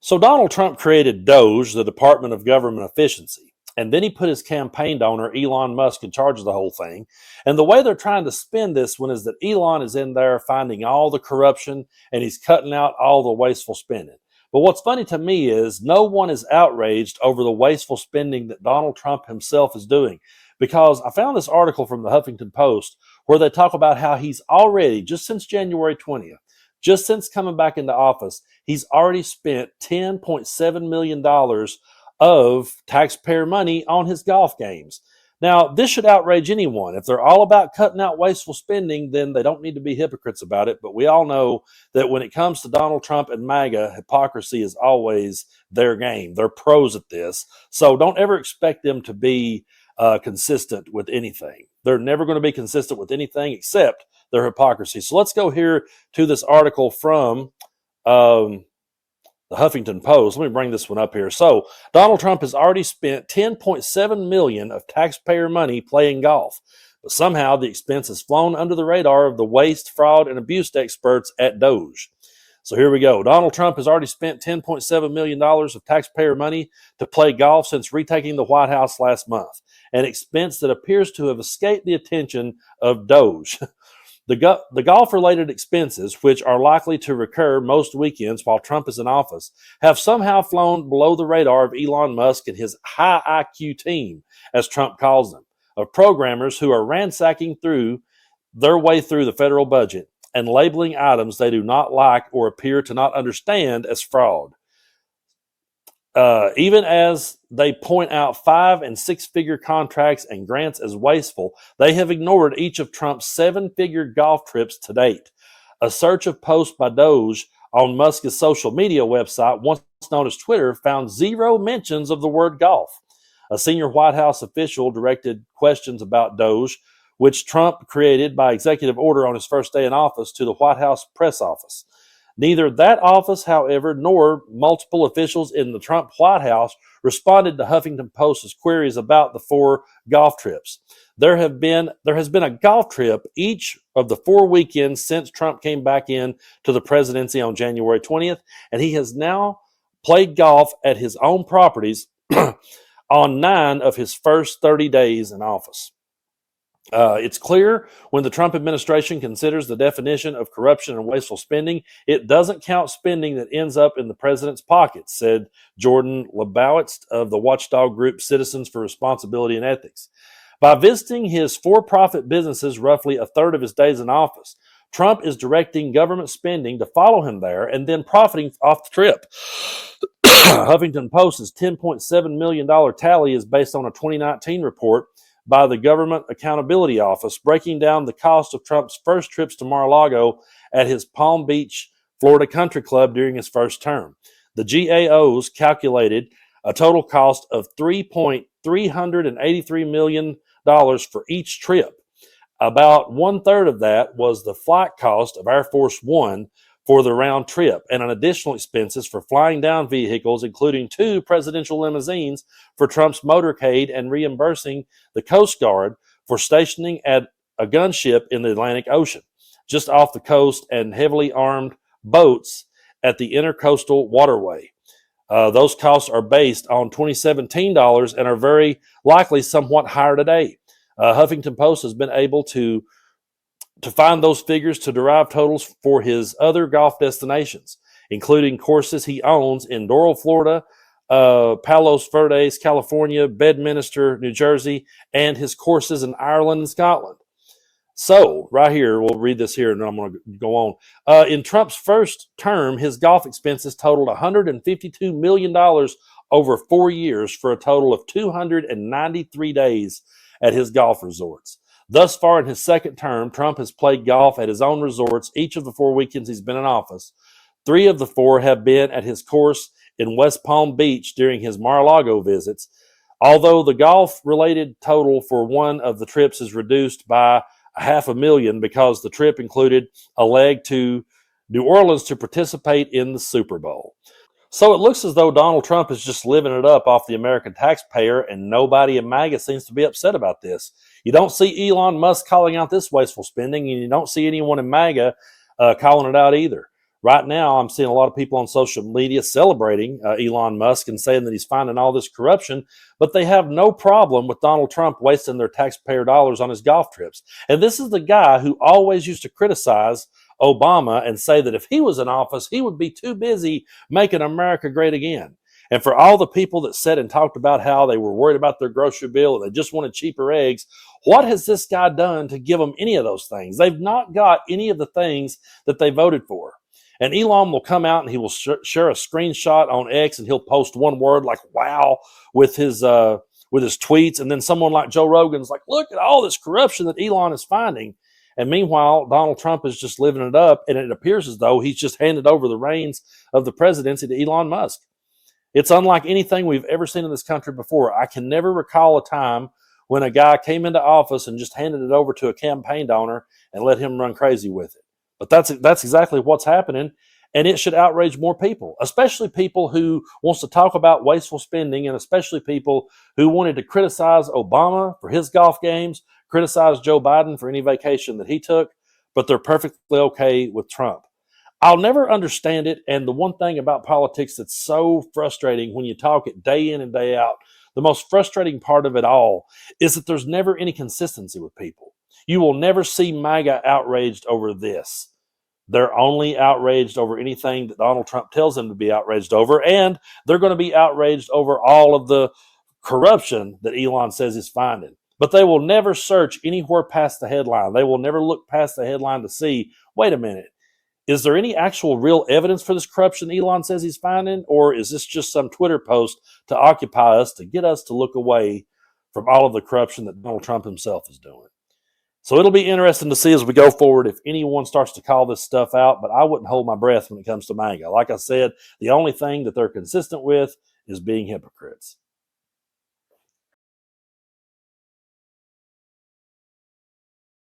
So Donald Trump created DOGE, the Department of Government Efficiency, and then he put his campaign donor, Elon Musk, in charge of the whole thing. And the way they're trying to spin this one is that Elon is in there finding all the corruption and he's cutting out all the wasteful spending. But what's funny to me is no one is outraged over the wasteful spending that Donald Trump himself is doing. Because I found this article from the Huffington Post where they talk about how he's already, just since January 20th, just since coming back into office, he's already spent $10.7 million of taxpayer money on his golf games. Now, this should outrage anyone. If they're all about cutting out wasteful spending, then they don't need to be hypocrites about it. But we all know that when it comes to Donald Trump and MAGA, hypocrisy is always their game. They're pros at this. So don't ever expect them to be consistent with anything. They're never going to be consistent with anything except their hypocrisy. So let's go here to this article from the Huffington Post. Let me bring this one up here. So Donald Trump has already spent $10.7 million of taxpayer money playing golf, but somehow the expense has flown under the radar of the waste, fraud, and abuse experts at DOGE. So here we go. Donald Trump has already spent $10.7 million of taxpayer money to play golf since retaking the White House last month, an expense that appears to have escaped the attention of DOGE. The golf-related expenses, which are likely to recur most weekends while Trump is in office, have somehow flown below the radar of Elon Musk and his high IQ team, as Trump calls them, of programmers who are ransacking through their way through the federal budget and labeling items they do not like or appear to not understand as fraud. Even as they point out 5- and 6-figure contracts and grants as wasteful, they have ignored each of Trump's 7-figure golf trips to date. A search of posts by DOGE on Musk's social media website, once known as Twitter, found 0 mentions of the word golf. A senior White House official directed questions about DOGE, which Trump created by executive order on his first day in office, to the White House press office. Neither that office, however, nor multiple officials in the Trump White House responded to Huffington Post's queries about the 4 golf trips. There has been a golf trip each of the 4 weekends since Trump came back in to the presidency on January 20th, and he has now played golf at his own properties on 9 of his first 30 days in office. It's clear when the Trump administration considers the definition of corruption and wasteful spending, it doesn't count spending that ends up in the president's pockets, said Jordan Lebowitz of the watchdog group Citizens for Responsibility and Ethics. By visiting his for-profit businesses roughly a third of his days in office, Trump is directing government spending to follow him there and then profiting off the trip. Huffington Post's $10.7 million tally is based on a 2019 report by the Government Accountability Office, breaking down the cost of Trump's first trips to Mar-a-Lago at his Palm Beach, Florida country club during his first term. The GAOs calculated a total cost of $3.383 million for each trip. About 1/3 of that was the flight cost of Air Force One for the round trip, and an additional expenses for flying down vehicles, including 2 presidential limousines for Trump's motorcade, and reimbursing the Coast Guard for stationing at a gunship in the Atlantic Ocean, just off the coast, and heavily armed boats at the intercoastal waterway. Those costs are based on 2017 dollars and are very likely somewhat higher today. Huffington Post has been able to find those figures to derive totals for his other golf destinations, including courses he owns in Doral, Florida, Palos Verdes, California, Bedminster, New Jersey, and his courses in Ireland and Scotland. So, right here, we'll read this here and then I'm going to go on. In Trump's first term, his golf expenses totaled $152 million over 4 years for a total of 293 days at his golf resorts. Thus far in his second term, Trump has played golf at his own resorts each of the 4 weekends he's been in office. 3 of the 4 have been at his course in West Palm Beach during his Mar-a-Lago visits, although the golf-related total for one of the trips is reduced by $500,000 because the trip included a leg to New Orleans to participate in the Super Bowl. So it looks as though Donald Trump is just living it up off the American taxpayer, and nobody in MAGA seems to be upset about this. You don't see Elon Musk calling out this wasteful spending, and you don't see anyone in MAGA calling it out either. Right now, I'm seeing a lot of people on social media celebrating Elon Musk and saying that he's finding all this corruption, but they have no problem with Donald Trump wasting their taxpayer dollars on his golf trips. And this is the guy who always used to criticize Obama and say that if he was in office, he would be too busy making America great again. And for all the people that said and talked about how they were worried about their grocery bill and they just wanted cheaper eggs, what has this guy done to give them any of those things? They've not got any of the things that they voted for. And Elon will come out and he will share a screenshot on X and he'll post one word like "wow" with his tweets, and then someone like Joe Rogan's like, "Look at all this corruption that Elon is finding." And meanwhile, Donald Trump is just living it up, and it appears as though he's just handed over the reins of the presidency to Elon Musk. It's unlike anything we've ever seen in this country before. I can never recall a time when a guy came into office and just handed it over to a campaign donor and let him run crazy with it. But that's exactly what's happening, and it should outrage more people, especially people who wants to talk about wasteful spending, and especially people who wanted to criticize Obama for his golf games, criticize Joe Biden for any vacation that he took, but they're perfectly okay with Trump. I'll never understand it. And the one thing about politics that's so frustrating when you talk it day in and day out, the most frustrating part of it all is that there's never any consistency with people. You will never see MAGA outraged over this. They're only outraged over anything that Donald Trump tells them to be outraged over, and they're going to be outraged over all of the corruption that Elon says he's finding. But they will never search anywhere past the headline. They will never look past the headline to see, wait a minute, is there any actual real evidence for this corruption Elon says he's finding, or is this just some Twitter post to occupy us, to get us to look away from all of the corruption that Donald Trump himself is doing? So it'll be interesting to see as we go forward if anyone starts to call this stuff out, but I wouldn't hold my breath when it comes to MAGA. Like I said, the only thing that they're consistent with is being hypocrites.